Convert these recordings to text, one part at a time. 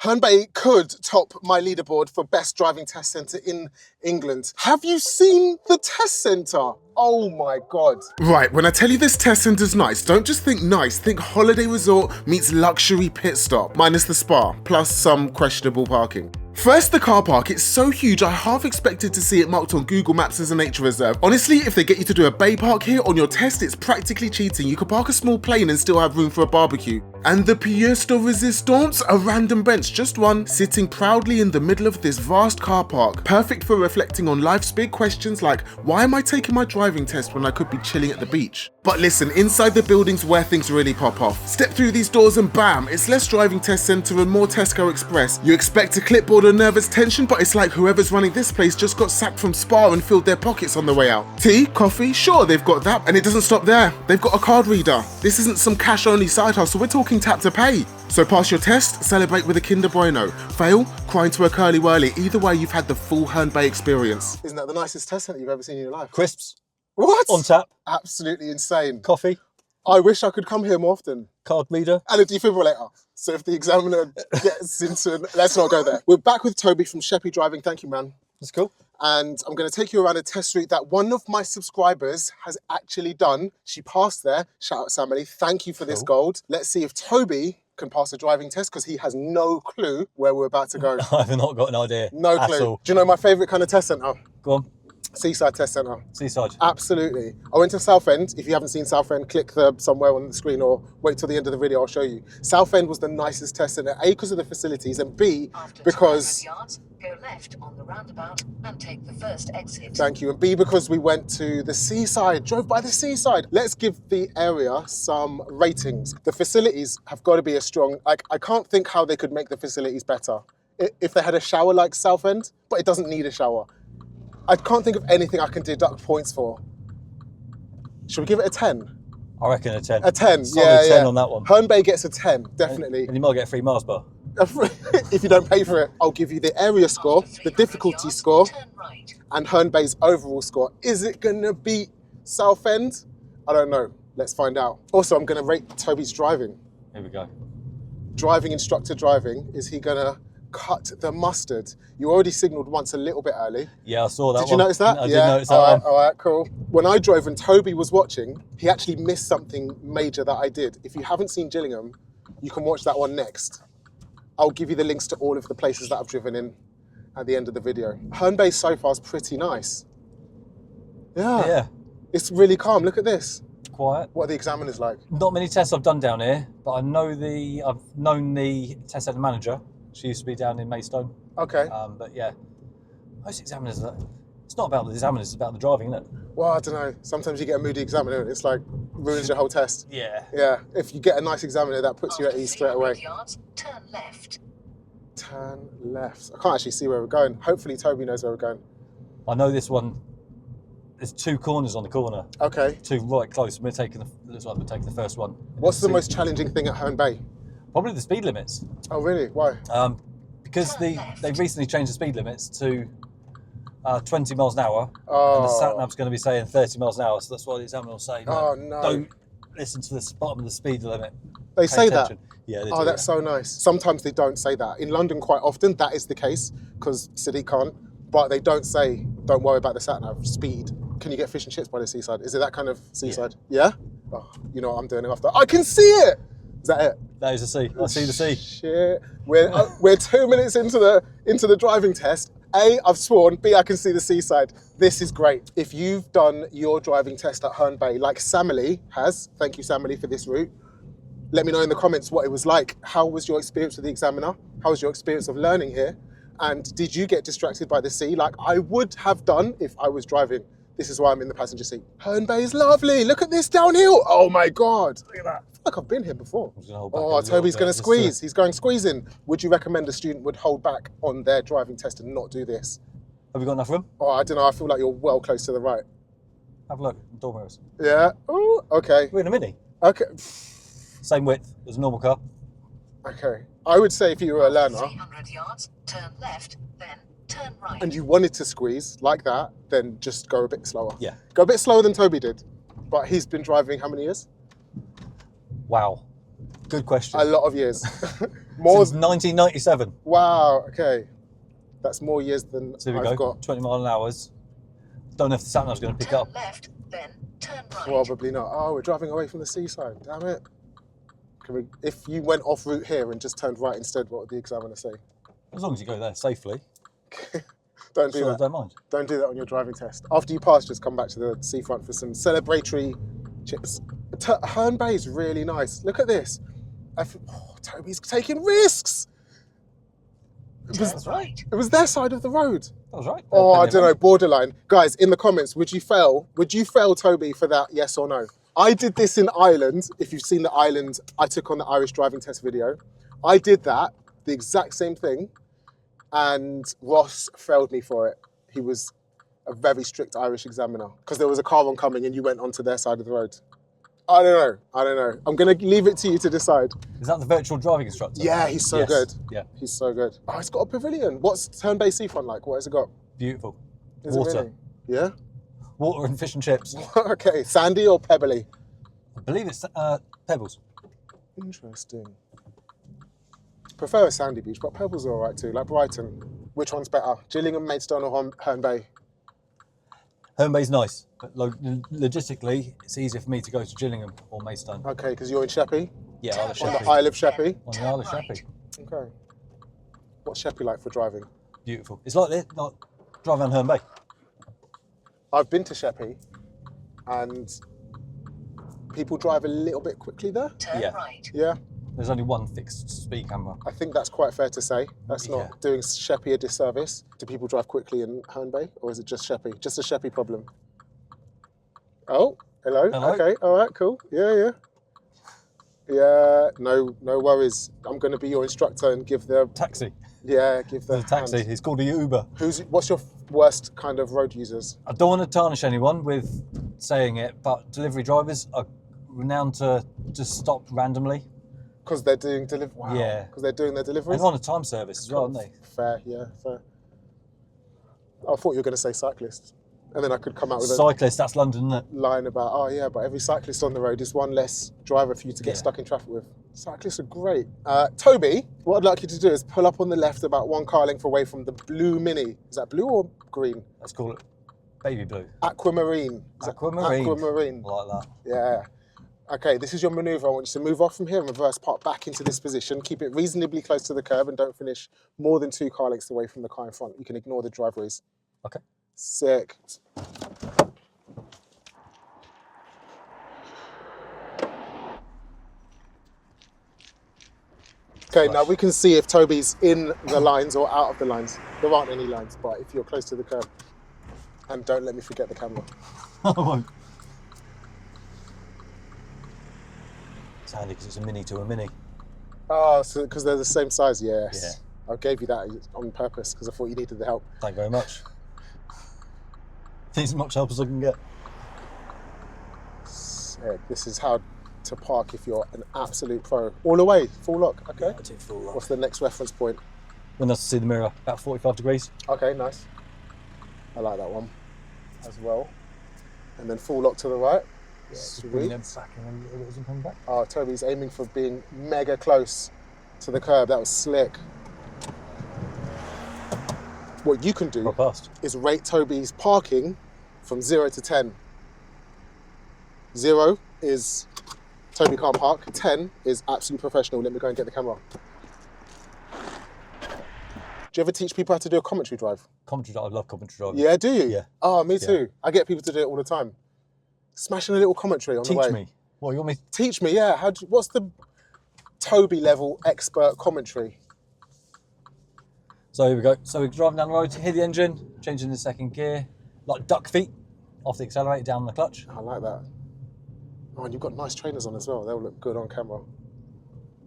Herne Bay could top my leaderboard for best driving test centre in England. Have you seen the test centre? Oh my God. Right, when I tell you this test centre's nice, don't just think nice, think holiday resort meets luxury pit stop, minus the spa, plus some questionable parking. First, the car park. It's so huge, I half expected to see it marked on Google Maps as a nature reserve. Honestly, if they get you to do a bay park here on your test, it's practically cheating. You could park a small plane and still have room for a barbecue. And the pièce de résistance, a random bench, just one, sitting proudly in the middle of this vast car park. Perfect for reflecting on life's big questions like, why am I taking my driving test when I could be chilling at the beach? But listen, inside the building's where things really pop off. Step through these doors and bam, it's less driving test centre and more Tesco Express. You expect a clipboard or nervous tension, but it's like whoever's running this place just got sacked from Spa and filled their pockets on the way out. Tea, coffee, sure, they've got that, and it doesn't stop there. They've got a card reader. This isn't some cash-only side hustle, we're talking tap to pay. So pass your test, celebrate with a Kinder Bueno. Fail, cry into a curly whirly. Either way, you've had the full Herne Bay experience. Isn't that the nicest test centre you've ever seen in your life? Crisps. What? On tap. Absolutely insane. Coffee. I wish I could come here more often. Card reader. And a defibrillator. So if the examiner gets into... Let's not go there. We're back with Toby from Sheppey Driving. Thank you, man. That's cool. And I'm going to take you around a test route that one of my subscribers has actually done. She passed there. Shout out, Sammy. Thank you for this gold. Let's see if Toby can pass a driving test because he has no clue where we're about to go. I've not got an idea. No clue. Do you know my favourite kind of test centre? Go on. Seaside test centre. Seaside. Absolutely. I went to Southend. If you haven't seen Southend, click somewhere on the screen or wait till the end of the video, I'll show you. Southend was the nicest test centre, A, because of the facilities, and B, because... yards, go left on the roundabout and take the first exit. Thank you. And B, because we went to the Seaside, drove by the Seaside. Let's give the area some ratings. The facilities have got to be a strong... I can't think how they could make the facilities better. If they had a shower like Southend, but it doesn't need a shower. I can't think of anything I can deduct points for. Should we give it a 10? I reckon a 10. A 10, Solid yeah, 10 on that one. Herne Bay gets a 10, definitely. And you might get a free Mars bar. If you don't pay for it, I'll give you the area score, the difficulty score, and Herne Bay's overall score. Is it gonna beat Southend? I don't know. Let's find out. Also, I'm gonna rate Toby's driving. Here we go. Driving instructor driving. Is he gonna cut the mustard? You already signalled once a little bit early. Yeah, I saw that one. Did you notice that? I did notice that one. All right, cool. When I drove and Toby was watching, he actually missed something major that I did. If you haven't seen Gillingham, you can watch that one next. I'll give you the links to all of the places that I've driven in at the end of the video. Herne Bay so far is pretty nice. Yeah. Yeah. It's really calm. Look at this. Quiet. What are the examiners like? Not many tests I've done down here, but I've known the test centre manager. She used to be down in Maidstone. Okay. But yeah, most examiners, it's not about the examiners, it's about the driving, isn't it? Well, I don't know. Sometimes you get a moody examiner and it's like ruins your whole test. Yeah. Yeah. If you get a nice examiner, that puts you at ease straight away. Yards, turn left. Turn left. I can't actually see where we're going. Hopefully Toby knows where we're going. I know this one. There's 2 corners on the corner. Okay. 2 right close. Looks like we're taking the first one. What's the most challenging thing at Herne Bay? Probably the speed limits. Oh, really? Why? Because they've recently changed the speed limits to 20 miles an hour. Oh. And the sat-nav's going to be saying 30 miles an hour, so that's why the examiner will say, oh, no. Don't listen to the bottom of the speed limit. They say that? Yeah, they do. Oh, that's so nice. Sometimes they don't say that. In London, quite often, that is the case, because Sadiq can't. But they don't say, don't worry about the sat-nav, speed. Can you get fish and chips by the seaside? Is it that kind of seaside? Yeah? Oh, you know what I'm doing after? I can see it! Is that it? That is the sea. I see the sea. Shit. We're 2 minutes into the driving test. A, I've sworn. B, I can see the seaside. This is great. If you've done your driving test at Herne Bay, like Samily has, thank you Samily for this route, let me know in the comments what it was like. How was your experience with the examiner? How was your experience of learning here? And did you get distracted by the sea like I would have done if I was driving? This is why I'm in the passenger seat. Herne Bay is lovely. Look at this downhill. Oh my God. Look at that. I feel like I've been here before. Oh, Toby's going to squeeze. He's going squeezing. Would you recommend a student would hold back on their driving test and not do this? Have we got enough room? Oh, I don't know. I feel like you're well close to the right. Have a look. Door mirrors. Yeah. Oh, okay. We're in a Mini. Okay. Same width as a normal car. Okay. I would say if you were a learner 300 yards, turn left, then turn right. and you wanted to squeeze like that, then just go a bit slower. Yeah. Go a bit slower than Toby did. But he's been driving how many years? Wow. Good question. A lot of years. More. Since 1997. Wow. Okay. That's more years than So here we I've go. got. 20 mile an hour. Don't know if the sat nav's going to pick it Turn up. left, then turn right. Probably not. Oh, we're driving away from the seaside. Damn it. Can we, if you went off route here and just turned right instead, what would the examiner say? As long as you go there safely. Don't do Sure, I that. don't mind. Don't do that on your driving test. After you pass, just come back to the seafront for some celebratory chips. Herne Bay is really nice. Look at this. Toby's taking risks. Turn right. It was their side of the road. That was right. Oh, I don't know, borderline. Guys, in the comments, would you fail Toby for that, yes or no? I did this in Ireland. If you've seen the Ireland, I took on the Irish driving test video. I did that, the exact same thing, and Ross failed me for it. He was a very strict Irish examiner because there was a car oncoming and you went onto their side of the road. I don't know. I'm going to leave it to you to decide. Is that the virtual driving instructor? Yeah, he's so Yes. good. Yeah. He's so good. Oh, it's got a pavilion. What's Herne Bay seafront like? What has it got? Beautiful. Is it Water. really? Yeah? Water and fish and chips. Okay, sandy or pebbly? I believe it's Pebbles. Interesting. Prefer a sandy beach, but Pebbles are all right too, like Brighton. Which one's better, Gillingham, Maidstone or Herne Bay? Herne Bay's nice, but logistically, it's easier for me to go to Gillingham or Maidstone. Okay, because you're in Sheppey? Yeah, Isle of On the Sheppey. Isle of Sheppey? On the Isle of Sheppey. Okay. What's Sheppey like for driving? Beautiful. It's like this, like driving around Herne Bay. I've been to Sheppey and people drive a little bit quickly there. Turn Yeah. right. Yeah, There's only one fixed speed camera. I think that's quite fair to say. That's not Yeah. doing Sheppey a disservice. Do people drive quickly in Herne Bay or is it just Sheppey? Just a Sheppey problem? Oh, hello. Hello. Okay, all right, cool. Yeah. Yeah, no worries. I'm going to be your instructor and give the Taxi. give the The taxi. hand. It's called a Uber. What's your worst kind of road users? I don't want to tarnish anyone with saying it, but delivery drivers are renowned to just stop randomly. Because they're doing delivery. Wow. Yeah. Because they're doing their deliveries. And on a time service as well, aren't they? Fair, yeah, fair. I thought you were going to say cyclists, and then I could come out with a Cyclist, that's London, isn't it? line about, oh yeah, but every cyclist on the road is one less driver for you to get Yeah. stuck in traffic with. Cyclists are great. Toby, what I'd like you to do is pull up on the left about one car length away from the blue Mini. Is that blue or green? Let's call it baby blue. Aquamarine. Is it Aquamarine. Aquamarine. I like that. Yeah. Okay, this is your manoeuvre. I want you to move off from here and reverse park back into this position. Keep it reasonably close to the curb and don't finish more than 2 car lengths away from the car in front. You can ignore the driveways. Okay. Sick. Okay, now we can see if Toby's in the lines or out of the lines. There aren't any lines, but if you're close to the curb. And don't let me forget the camera. I won't. It's handy because it's a mini to a mini. Oh, so because they're the same size? Yes. Yeah. I gave you that on purpose because I thought you needed the help. Thank you very much. Need as much help as I can get. Sick. This is how to park if you're an absolute pro. All the way, full lock. Okay. I take full lock. What's the next reference point? When I see the mirror, about 45 degrees. Okay, nice. I like that one as well. And then full lock to the right. Just bring Sweet. them back and then it doesn't come back. Oh, Toby's aiming for being mega close to the curb. That was slick. What you can do Got past. is rate Toby's parking from 0 to 10. 0 is Toby can't park. 10 is absolutely professional. Let me go and get the camera. Do you ever teach people how to do a commentary drive? Commentary drive, I love commentary driving. Yeah, do you? Yeah. Oh, me too. I get people to do it all the time. Smashing a little commentary on the way. Teach me. What, you want me? Teach me, yeah. What's the Toby level expert commentary? So here we go. So we're driving down the road, hear the engine, changing the second gear, like duck feet, off the accelerator, down the clutch. I like that. Oh, and you've got nice trainers on as well. They'll look good on camera.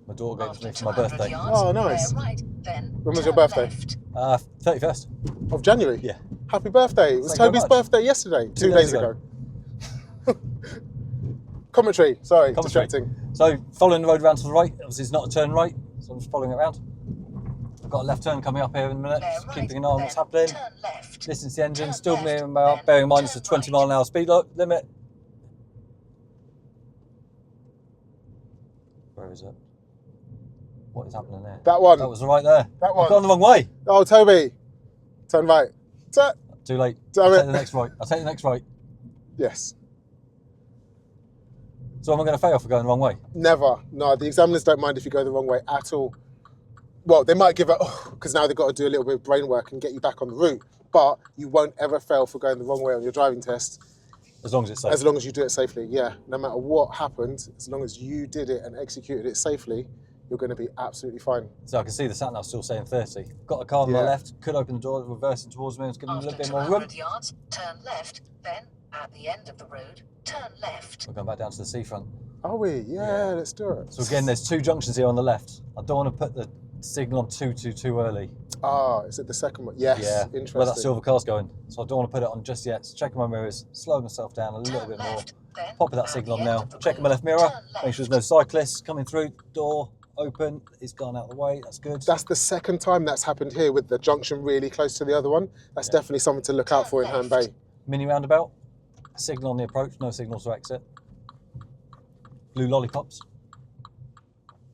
My daughter gave After it to me for my 200 birthday. yards, Oh, nice. bear right, then When was turn your birthday? left. 31st. Of January? Yeah. Happy birthday. It was Thank you very Toby's much. birthday yesterday, 2 days days ago. ago. Commentary, sorry, Commentary. distracting. So following the road around to the right, obviously it's not a turn right, so I'm just following it around. I've got a left turn coming up here in a minute, Bear just right, keeping an eye on what's then happening. turn left. Listen to the engine, Turn still left, bearing in mind then it's a turn 20 mile an hour speed limit. Where is it? What is happening there? That one. That was right there. That one. I've gone the wrong way. Oh, Toby. Turn right. Too late. Damn I'll it. take the next right. I'll take the next right. Yes. So am I going to fail for going the wrong way? Never. No, the examiners don't mind if you go the wrong way at all. Well, they might give it, because now they've got to do a little bit of brain work and get you back on the route. But you won't ever fail for going the wrong way on your driving test. As long as it's safe. As long as you do it safely, yeah. No matter what happened, as long as you did it and executed it safely, you're going to be absolutely fine. So I can see the sat nav still saying 30. Got a car on my left, could open the door, reversing towards me, it's giving me a little bit more room. 200 yards, turn left, then at the end of the road, turn left. We're going back down to the seafront. Are we? Yeah, let's do it. So again, there's 2 junctions here on the left. I don't want to put the signal on too early. Ah, is it the second one? Yes, Yeah, interesting. where that silver car's going. So I don't want to put it on just yet. So checking my mirrors, slowing myself down a little bit more. Popping that signal on now. Checking my left mirror, make sure there's no cyclists coming through. Door open, it's gone out of the way, that's good. That's the second time that's happened here with the junction really close to the other one. That's definitely something to look out for in Herne Bay. Mini roundabout, signal on the approach, no signal to exit. Blue lollipops.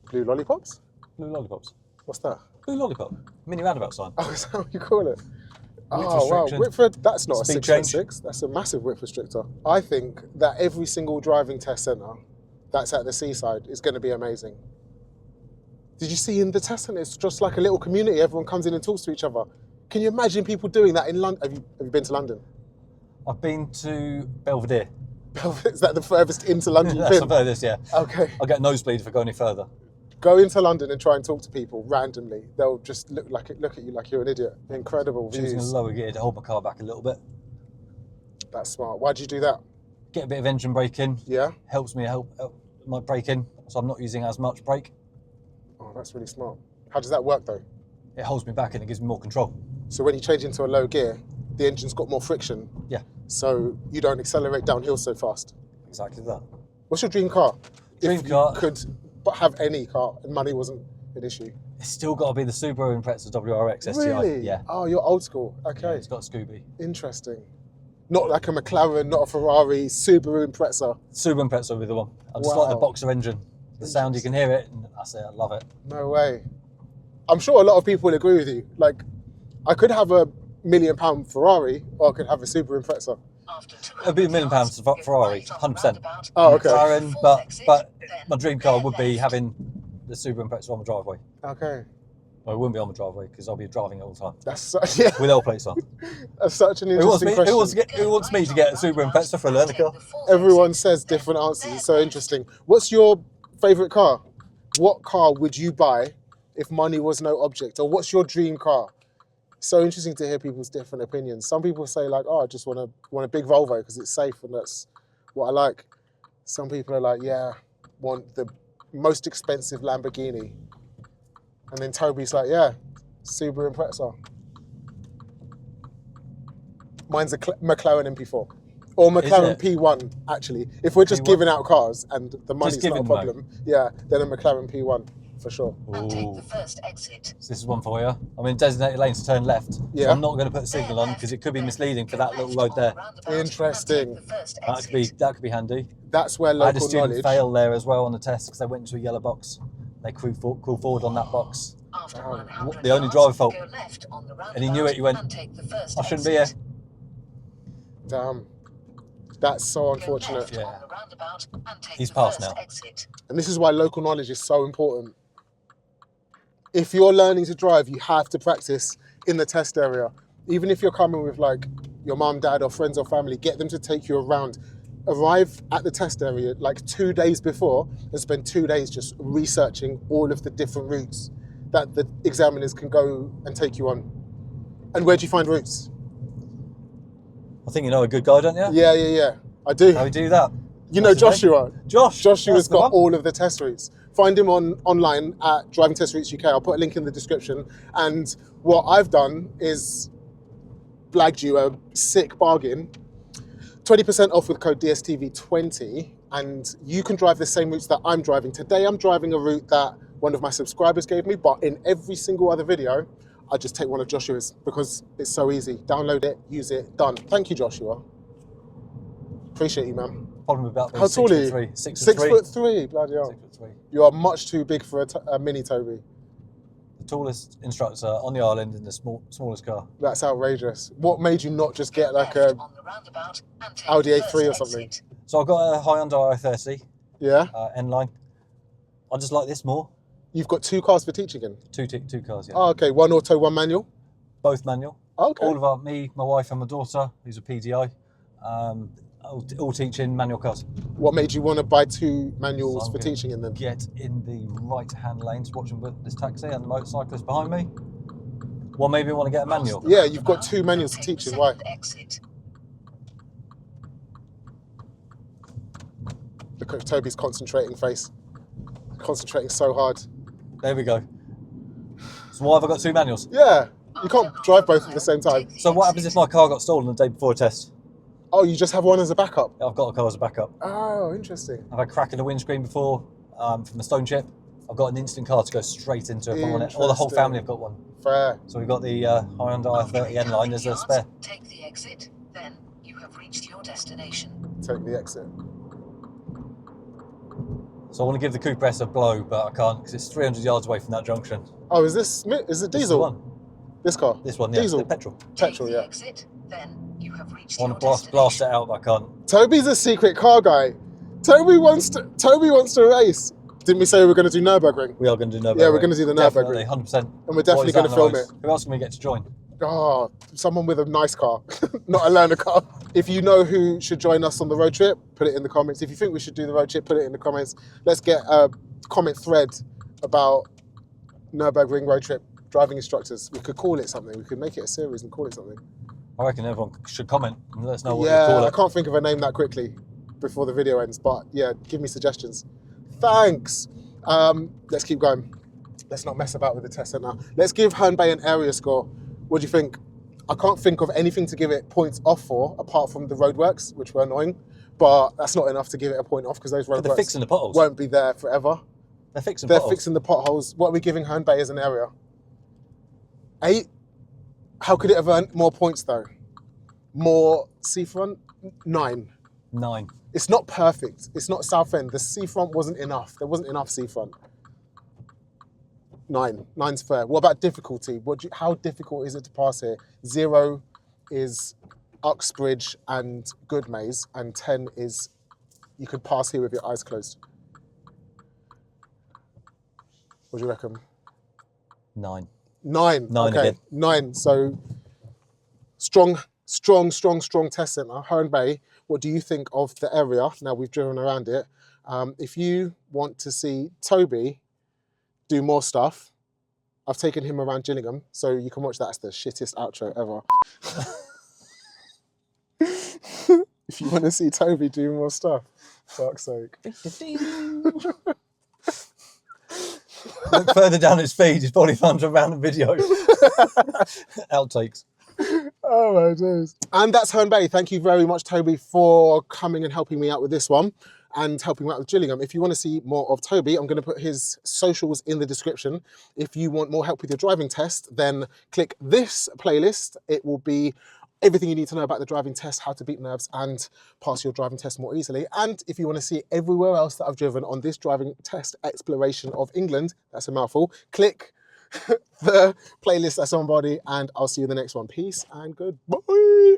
Blue lollipops? Blue lollipops. What's that? Blue lollipop. Mini roundabout sign. Oh, is that what you call it? Width Oh, wow. restriction. Whitford, that's not Speed a change. 6'6". That's a massive width restrictor. I think that every single driving test centre that's at the Seaside is going to be amazing. Did you see in the test centre, it's just like a little community. Everyone comes in and talks to each other. Can you imagine people doing that in London? Have you been to London? I've been to Belvedere. Is that the furthest into London you've That's been? the furthest, yeah. Okay. I'll get nosebleed if I go any further. Go into London and try and talk to people randomly. They'll just look at you like you're an idiot. Incredible Using a views. lower gear to hold my car back a little bit. That's smart. Why'd you do that? Get a bit of engine braking. Yeah? Helps me help my braking, so I'm not using as much brake. Oh, that's really smart. How does that work though? It holds me back and it gives me more control. So when you change into a low gear, the engine's got more friction. Yeah. So you don't accelerate downhill so fast. Exactly that. What's your dream car? Dream if car. You could have any car and money wasn't an issue. It's still got to be the Subaru Impreza WRX STI. Really? Yeah. Oh, you're old school. Okay. Yeah, it's got a Scooby. Interesting. Not like a McLaren, not a Ferrari, Subaru Impreza. Subaru Impreza will be the one. I just like the Wow. boxer engine. The sound, you can hear it, and that's it, I love it. No way. I'm sure a lot of people will agree with you. Like, I could have a £1 million Ferrari, or I could have a Subaru Impreza. It'd be £1 million Ferrari, 100%. Oh, okay. McLaren, but my dream car would be having the Subaru Impreza on the driveway. Okay. Well, it wouldn't be on the driveway because I'll be driving it all the time. That's such, yeah, With L plates on. that's such an interesting question. Who wants me to get a Subaru Impreza for a learner car? Everyone says different answers. It's so interesting. What's your favourite car? What car would you buy if money was no object? Or what's your dream car? So interesting to hear people's different opinions. Some people say like, oh, I just want a big Volvo because it's safe and that's what I like. Some people are like, yeah, want the most expensive Lamborghini. And then Toby's like, yeah, Subaru Impreza. Mine's a McLaren MP4. Or McLaren P1, actually. If we're just P1? giving out cars and the money's not a giving, problem, yeah, then a McLaren P1, for sure. And take Ooh. the first exit. So this is one for you. I'm in designated lanes to turn left. Yeah. So I'm not going to put a signal on because it could be misleading for that little road there. Interesting. That could be handy. That's where I had a local student knowledge... fail there as well on the test because they went into a yellow box. They crawled forward on that box. After Oh. 100 The only yards, driver fault. go left on the And he knew it, he went, and take the first I shouldn't be here. exit. Damn. That's so Go unfortunate. left Yeah. on the roundabout and take He's the passed first now. exit. And this is why local knowledge is so important. If you're learning to drive, you have to practice in the test area. Even if you're coming with like your mum, dad, or friends or family, get them to take you around. Arrive at the test area like 2 days before and spend 2 days just researching all of the different routes that the examiners can go and take you on. And where do you find routes? I think you know a good guy, don't you? Yeah. I do. How do you do that? You know What's his name? Joshua. Josh. Joshua's that's the got one. all of the test routes. Find him online at Driving Test Routes UK. I'll put a link in the description. And what I've done is blagged you a sick bargain. 20% off with code DSTV20, and you can drive the same routes that I'm driving. Today I'm driving a route that one of my subscribers gave me, but in every single other video, I just take one of Joshua's because it's so easy. Download it, use it, done. Thank you, Joshua. Appreciate you, man. Problem about How tall are you? 6'3". 6'3". 6'3", bloody hell. 6'3". You are much too big for a mini Toby. The tallest instructor on the island in the smallest car. That's outrageous. What made you not just get like Left a on the roundabout and take Audi the A3 first or something? exit. So I've got a Hyundai i30 Yeah? N-Line. I just like this more. You've got 2 cars for teaching in? Two cars, yeah. Oh, okay. 1 auto, 1 manual? Both manual. Okay. All of me, my wife and my daughter, who's a PDI, all teaching manual cars. What made you want to buy 2 manuals So I'm for gonna teaching in them? Get in the right-hand lanes, watching this taxi and the motorcyclist behind me. What made me want to get a manual? Yeah, you've got 2 manuals to Take teach the in. Why? second exit. Look at Toby's concentrating face. Concentrating so hard. There we go. So why have I got 2 manuals? Yeah, you can't drive both at the same time. So what happens if my car got stolen the day before a test? Oh, you just have 1 as a backup? I've got a car as a backup. Oh, interesting. I've had a crack in the windscreen before from a stone chip. I've got an instant car to go straight into if I want it. Or the whole family have got one. Fair. So we've got the Hyundai i30 N-Line as a spare. Take the exit, then you have reached your destination. Take the exit. So I want to give the Cooper S a blow, but I can't because it's 300 yards away from that junction. Oh, is it This is the diesel? one. This car? This one, yeah. Diesel. The petrol. Petrol, Take the yeah. exit, then you have reached I your want to blast destination. it out, but I can't. Toby's a secret car guy. Toby wants to race. Didn't we say we were going to do Nürburgring? We are going to do Nürburgring. Yeah, we're going to do the Definitely, Nürburgring. 100%. And we're definitely going to film it. Who else can we get to join? Oh, someone with a nice car, not a learner car. If you know who should join us on the road trip, put it in the comments. If you think we should do the road trip, put it in the comments. Let's get a comment thread about Nürburgring road trip driving instructors. We could call it something. We could make it a series and call it something. I reckon everyone should comment and let us know what you Yeah, call I it. can't think of a name that quickly before the video ends, but yeah, give me suggestions. Thanks. Let's keep going. Let's not mess about with the test centre. Let's give Herne Bay an area score. What do you think? I can't think of anything to give it points off for, apart from the roadworks, which were annoying, but that's not enough to give it a point off because those But they're roadworks fixing the potholes. won't be there forever. They're fixing They're potholes. fixing the potholes. What are we giving Herne Bay as an area? 8? How could it have earned more points though? More seafront? 9. 9. It's not perfect. It's not Southend. The seafront wasn't enough. There wasn't enough seafront. 9. 9's fair. What about difficulty? How difficult is it to pass here? 0 is Uxbridge and Goodmays, and 10 is you could pass here with your eyes closed. What do you reckon? 9. 9. 9 okay. again. 9. So strong test centre. Herne Bay. What do you think of the area? Now we've driven around it. If you want to see Toby do more stuff, I've taken him around Gillingham, so you can watch that. It's the shittest outro ever. If you want to see Toby do more stuff, fuck's sake. Look further down his feed, he's probably found a random video. Outtakes. Oh my days. And that's Herne Bay. Thank you very much, Toby, for coming and helping me out with this one and helping me out with Gillingham. If you want to see more of Toby, I'm going to put his socials in the description. If you want more help with your driving test, then click this playlist. It will be everything you need to know about the driving test, how to beat nerves and pass your driving test more easily. And if you want to see everywhere else that I've driven on this driving test exploration of England, that's a mouthful, click the playlist that's on body, and I'll see you in the next one. Peace and goodbye.